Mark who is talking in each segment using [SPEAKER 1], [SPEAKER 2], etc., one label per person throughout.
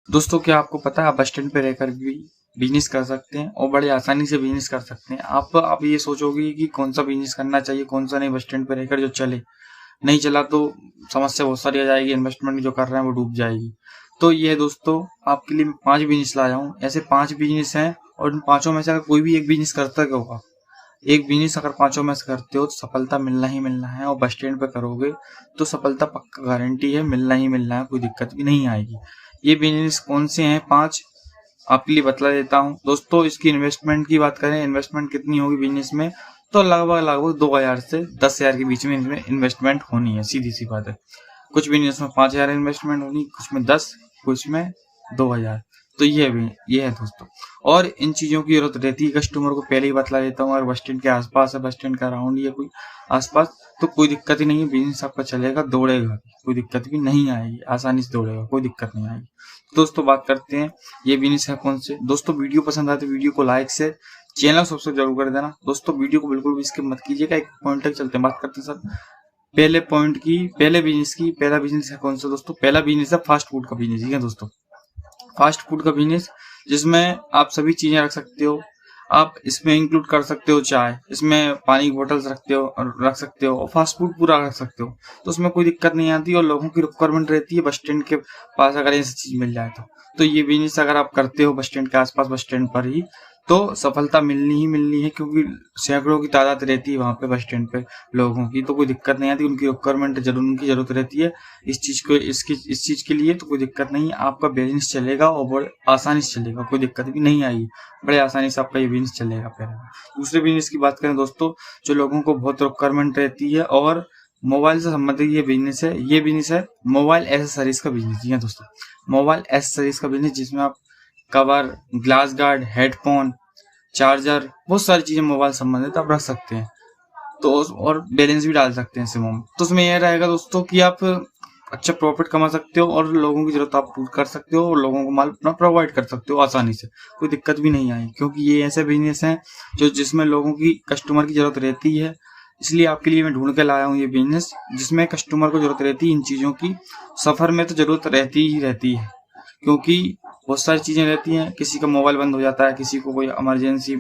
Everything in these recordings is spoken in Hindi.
[SPEAKER 1] दोस्तों क्या आपको पता है आप बस स्टैंड पे रहकर भी बिजनेस कर सकते हैं और बड़े आसानी से बिजनेस कर सकते हैं। आप ये सोचोगे कि कौन सा बिजनेस करना चाहिए कौन सा नहीं, बस स्टैंड पे रहकर जो चले, नहीं चला तो समस्या बहुत सारी आ जाएगी, इन्वेस्टमेंट जो कर रहे हैं वो डूब जाएगी। तो ये है दोस्तों, आपके लिए मैं 5 बिजनेस लाया हूँ। ऐसे 5 बिजनेस हैं और इन पांचों में से अगर कोई भी एक बिजनेस करता क्या होगा, एक बिजनेस अगर पांचों में से करते हो तो सफलता मिलना ही मिलना है। और बस स्टैंड पे करोगे तो सफलता पक्का गारंटी है, मिलना ही मिलना है, कोई दिक्कत भी नहीं आएगी। ये बिजनेस कौन से हैं 5, आपके लिए बतला देता हूँ दोस्तों। इसकी इन्वेस्टमेंट की बात करें, इन्वेस्टमेंट कितनी होगी बिजनेस में, तो लगभग 2000 से 10,000 के बीच में इसमें इन्वेस्टमेंट होनी है, सीधी सी बात है। कुछ बिजनेस में 5000 इन्वेस्टमेंट होनी, कुछ में 10, कुछ में 2000। तो ये है दोस्तों। और इन चीजों की जरूरत रहती है कस्टमर को, पहले ही बतला देता हूँ। अगर बस स्टैंड के आसपास है, बस स्टैंड का अराउंड या कोई आसपास, तो कोई दिक्कत ही नहीं है, बिजनेस आपका चलेगा, दौड़ेगा, कोई दिक्कत भी नहीं आएगी, आसानी से दौड़ेगा, कोई दिक्कत नहीं आएगी। दोस्तों बात करते हैं ये बिजनेस है कौन से। दोस्तों वीडियो पसंद आए तो वीडियो को लाइक से, चैनल सब्सक्राइब जरूर कर देना। दोस्तों वीडियो को बिल्कुल भी स्किप मत कीजिएगा। एक पॉइंट तक चलते हैं, बात करते हैं सर पहले पॉइंट की, पहले बिजनेस की। पहला बिजनेस है कौन सा दोस्तों, पहला बिजनेस है फास्ट फूड का बिजनेस। ठीक है दोस्तों, फास्ट फूड का बिजनेस जिसमें आप सभी चीजें रख सकते हो। आप इसमें इंक्लूड कर सकते हो चाय, इसमें पानी की बोतल्स रख सकते हो और फास्ट फूड पूरा रख सकते हो। तो उसमें कोई दिक्कत नहीं आती और लोगों की रिक्वायरमेंट रहती है बस स्टैंड के पास अगर ऐसी चीज मिल जाए तो ये बिजनेस अगर आप करते हो बस स्टैंड के आसपास, बस स्टैंड पर ही, तो सफलता मिलनी ही मिलनी है, क्योंकि सैकड़ों की तादाद रहती है वहां पे बस स्टैंड पे लोगों की। तो कोई दिक्कत नहीं आती, उनकी रिक्वायरमेंट उनकी जरूरत रहती है इस चीज के लिए। तो कोई दिक्कत नहीं, आपका बिजनेस चलेगा और बड़े आसानी से चलेगा, कोई दिक्कत भी नहीं आएगी, बड़े आसानी से आपका ये बिजनेस चलेगा। पहले दूसरे बिजनेस की बात करें दोस्तों, जो लोगों को बहुत रिक्वायरमेंट रहती है और मोबाइल से संबंधित ये बिजनेस है मोबाइल एसेसरीज का बिजनेस। जी हाँ दोस्तों, मोबाइल एसेसरीज का बिजनेस, जिसमें आप cover, glass guard, headphone, charger, बहुत सारी चीजें मोबाइल संबंधित आप रख सकते हैं। तो और बैलेंस भी डाल सकते हैं सिमों में। तो उसमें यह रहेगा दोस्तों कि आप अच्छा प्रॉफिट कमा सकते हो और लोगों की जरूरत आप पूरी कर सकते हो और लोगों को माल अपना प्रोवाइड कर सकते हो आसानी से, कोई दिक्कत भी नहीं आई, क्योंकि ये ऐसे बिजनेस हैं जो जिसमें लोगों की, कस्टमर की जरूरत रहती है। इसलिए आपके लिए मैं ढूंढ के लाया हूँ ये बिजनेस, जिसमें कस्टमर को जरूरत रहती है इन चीजों की। सफर में तो जरूरत रहती ही रहती है, क्योंकि बहुत सारी चीजें रहती हैं। किसी का मोबाइल बंद हो जाता है, किसी को कोई इमरजेंसी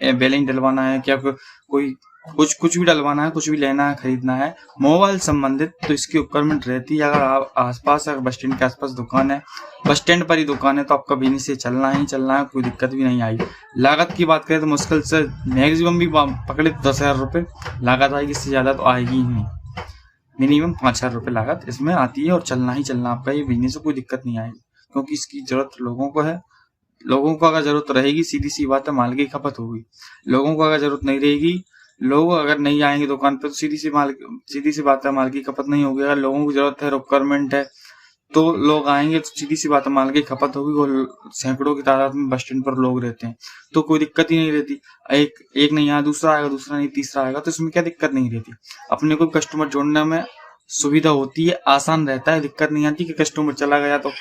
[SPEAKER 1] बैलेंस डलवाना है, क्या कोई कुछ भी डलवाना है, कुछ भी लेना है, खरीदना है मोबाइल संबंधित, तो इसकी रिक्वायरमेंट रहती है। अगर आप आसपास, अगर बस स्टैंड के आसपास दुकान है, बस स्टैंड पर ही दुकान है, तो आपका बिजनेस से चलना ही चलना है, कोई दिक्कत भी नहीं आएगी। लागत की बात करें तो मुश्किल से मैक्सिमम भी पकड़े तो 10,000 रुपये लागत आएगी, इससे ज्यादा तो आएगी ही नहीं। मिनिमम 5,000 रुपये लागत इसमें आती है और चलना ही चलना आपका ये बिजनेस से, कोई दिक्कत नहीं आएगी, क्योंकि इसकी जरूरत लोगों को है। लोगों को अगर जरूरत रहेगी, सीधी सी बात है, माल की खपत होगी। लोगों को अगर जरूरत नहीं रहेगी, लोग अगर नहीं आएंगे दुकान पे, तो सीधी सी बात है, माल की खपत नहीं होगी। अगर लोगों को जरूरत है, रिक्वायरमेंट है, तो लोग आएंगे, तो सीधी सी बात है, माल की खपत होगी। और सैकड़ों की तादाद में बस स्टैंड पर लोग रहते हैं, तो कोई दिक्कत ही नहीं रहती। एक नहीं आया, दूसरा आएगा, दूसरा नहीं, तीसरा आएगा, तो इसमें क्या दिक्कत नहीं रहती। अपने को कस्टमर जोड़ने में सुविधा होती है, आसान रहता है, दिक्कत नहीं आती कि कस्टमर चला गया तो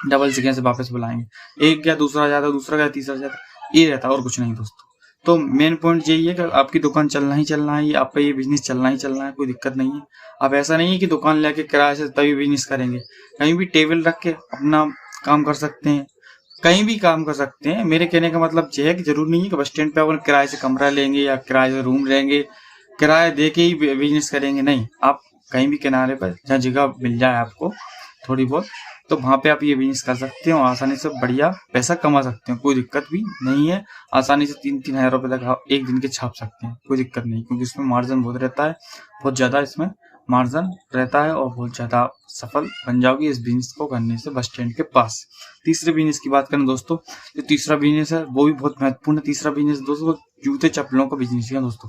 [SPEAKER 1] डबल से कैसे वापस बुलाएंगे। एक गया, दूसरा जाता, दूसरा गया, तीसरा जाता, ये रहता, और कुछ नहीं दोस्तों। तो मेन पॉइंट यही है कि आपकी दुकान चलना ही चलना है, आपका ये बिजनेस चलना ही चलना है, कोई दिक्कत नहीं है। अब ऐसा नहीं है कि दुकान लेके किराए से तभी बिजनेस करेंगे, कहीं भी टेबल रख के अपना काम कर सकते हैं, कहीं भी काम कर सकते हैं। मेरे कहने का मतलब यह है कि जरूरी नहीं है कि बस स्टैंड पे अपन किराए से कमरा लेंगे या किराए से रूम लेंगे, किराया दे के ही बिजनेस करेंगे, नहीं। आप कहीं भी किनारे पर जहाँ जगह मिल जाए आपको थोड़ी बहुत, तो वहां पे आप ये बिजनेस कर सकते हो, आसानी से बढ़िया पैसा कमा सकते हो, कोई दिक्कत भी नहीं है। आसानी से 3-3 हजार रुपए तक आप एक दिन के छाप सकते हैं, कोई दिक्कत नहीं, क्योंकि इसमें मार्जिन बहुत रहता है, बहुत ज्यादा इसमें मार्जिन रहता है और बहुत ज्यादा सफल बन जाओगी इस बिजनेस को करने से बस स्टैंड के पास। तीसरे बिजनेस की बात करें दोस्तों, जो तीसरा बिजनेस है वो भी बहुत महत्वपूर्ण है। तीसरा बिजनेस दोस्तों जूते चप्पलों का बिजनेस है दोस्तों,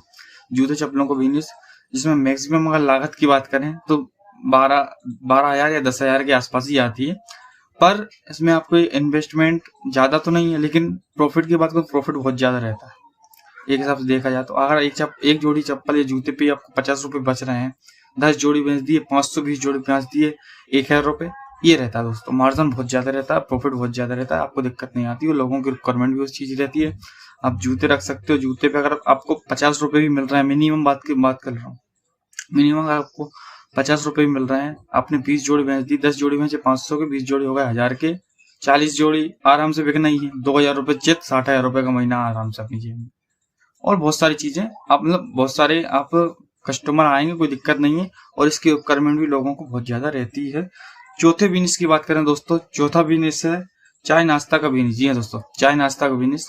[SPEAKER 1] जूते चप्पलों का बिजनेस, जिसमें मैक्सिमम अगर लागत की बात करें तो 12,000 या 10,000 के आसपास ही आती है। पर इसमें आपको इन्वेस्टमेंट ज्यादा तो नहीं है, लेकिन प्रॉफिट की बात करो, प्रॉफिट बहुत ज्यादा रहता है। एक हिसाब से देखा जाए तो अगर एक जोड़ी चप्पल या जूते पे आपको 50 रुपए बच रहे हैं, 10 जोड़ी बेच दिए, 520 जोड़ी बेच दिए, 1,000 रुपए, ये रहता है दोस्तों। मार्जिन बहुत ज्यादा रहता है, प्रॉफिट बहुत ज्यादा रहता है, आपको दिक्कत नहीं आती और लोगों की रिक्वायरमेंट भी उस चीज रहती है। आप जूते रख सकते हो, जूते पे अगर आपको 50 रुपए भी मिल रहा है, मिनिमम बात कर रहा हूँ, मिनिमम अगर आपको 50 रुपए मिल रहे हैं, आपने 20 जोड़ी बेच दी, 10 जोड़ी बेचे 500 के, 20 जोड़ी हो गए 1000 के, 40 जोड़ी आराम से बिकना ही है। 2000 रुपये चित, 60,000 रुपये का महीना आराम से अपनी जेब में। और बहुत सारी चीजें आप मतलब बहुत सारे आप कस्टमर आएंगे, कोई दिक्कत नहीं है। और इसकी रिक्वायरमेंट भी लोगों को बहुत ज्यादा रहती है। चौथे बिजनेस की बात करें दोस्तों, चौथा बिजनेस है चाय नाश्ता का बिजनेस। जी हाँ दोस्तों, चाय नाश्ता का बिजनेस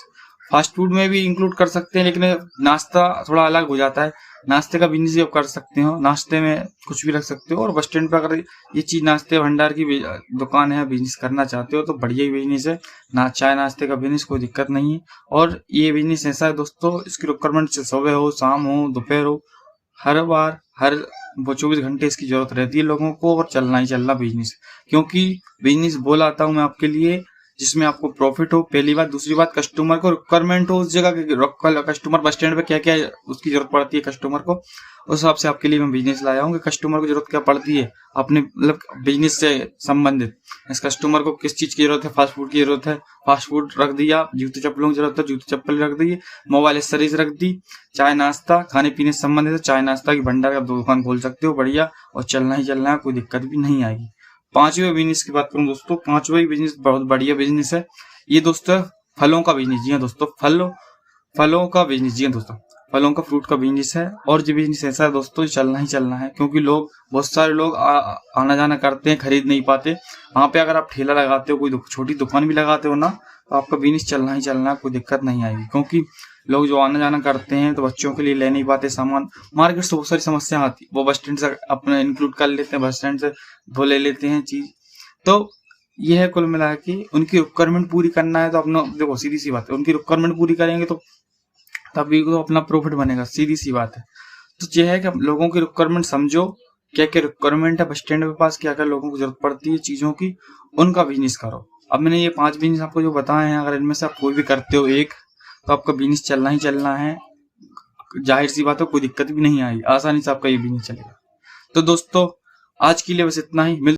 [SPEAKER 1] फास्ट फूड में भी इंक्लूड कर सकते हैं, लेकिन नाश्ता थोड़ा अलग हो जाता है। नाश्ते का बिजनेस भी आप कर सकते हो, नाश्ते में कुछ भी रख सकते हो। और बस स्टैंड पर अगर ये चीज नाश्ते भंडार की दुकान है, बिजनेस करना चाहते हो तो बढ़िया ही बिजनेस है ना, चाय नाश्ते का बिजनेस, कोई दिक्कत नहीं है। और ये बिजनेस ऐसा है दोस्तों, इसकी रिक्वायरमेंट सुबह हो, शाम हो, दोपहर हो, हर बार हर 24 घंटे इसकी जरूरत रहती है लोगों को। और चलना ही चलना बिजनेस, क्योंकि बिजनेस बोला आता हूं मैं आपके लिए जिसमें आपको प्रॉफिट हो, पहली बात। दूसरी बात, कस्टमर को रिक्वायरमेंट हो उस जगह के। कस्टमर बस स्टैंड पे क्या क्या उसकी जरूरत पड़ती है कस्टमर को, उस हिसाब से आपके लिए मैं बिजनेस लाया हूँ कि कस्टमर को जरूरत क्या पड़ती है अपने मतलब बिजनेस से संबंधित। इस कस्टमर को किस चीज की जरूरत है, फास्ट फूड की जरूरत है, फास्ट फूड रख दिया। जूते चप्पलों की जरूरत है, जूते चप्पल रख दिए। मोबाइल एसेसरीज रख दी। चाय नाश्ता खाने पीने से संबंधित है, चाय नाश्ता की भंडार का दुकान खोल सकते हो बढ़िया, और चलना ही चलना है, कोई दिक्कत भी नहीं आएगी। पांचवें बिजनेस की बात करूं दोस्तों, पांचवें बिजनेस बहुत बढ़िया बिजनेस है ये दोस्तों, फलों का बिजनेस। जी हाँ दोस्तों, फलों का बिजनेस। जी हाँ दोस्तों, फलों का फ्रूट का बिजनेस है। और जो बिजनेस ऐसा है दोस्तों, चलना ही चलना है, क्योंकि लोग बहुत सारे लोग आना जाना करते हैं, खरीद नहीं पाते। वहां पे अगर आप ठेला लगाते हो, कोई छोटी दुकान भी लगाते हो ना, तो आपका बिजनेस चलना ही चलना है, कोई दिक्कत नहीं आएगी। क्योंकि लोग जो आना जाना करते हैं तो बच्चों के लिए ले नहीं पाते सामान, मार्केट से बहुत सारी समस्या आती, वो बस स्टैंड से अपने इंक्लूड कर लेते हैं, बस स्टैंड से वो ले लेते हैं चीज। तो ये है कुल मिला के उनकी रिक्वायरमेंट पूरी करना है तो अपना देखो, सीधी सी बात है, उनकी रिक्वायरमेंट पूरी करेंगे तो तभी तो अपना प्रॉफिट बनेगा, सीधी सी बात है। तो ये है कि लोगों की रिक्वायरमेंट समझो, क्या क्या रिक्वायरमेंट है बस स्टैंड के पास, क्या क्या लोगों को जरूरत पड़ती है चीजों की, उनका बिजनेस करो। अब मैंने ये 5 बिजनेस आपको जो बताए हैं, अगर इनमें से आप कोई भी करते हो एक, तो आपका बिजनेस चलना ही चलना है। जाहिर सी बात है, कोई दिक्कत भी नहीं आएगी, आसानी से आपका ये बिजनेस चलेगा। तो दोस्तों आज के लिए बस इतना ही।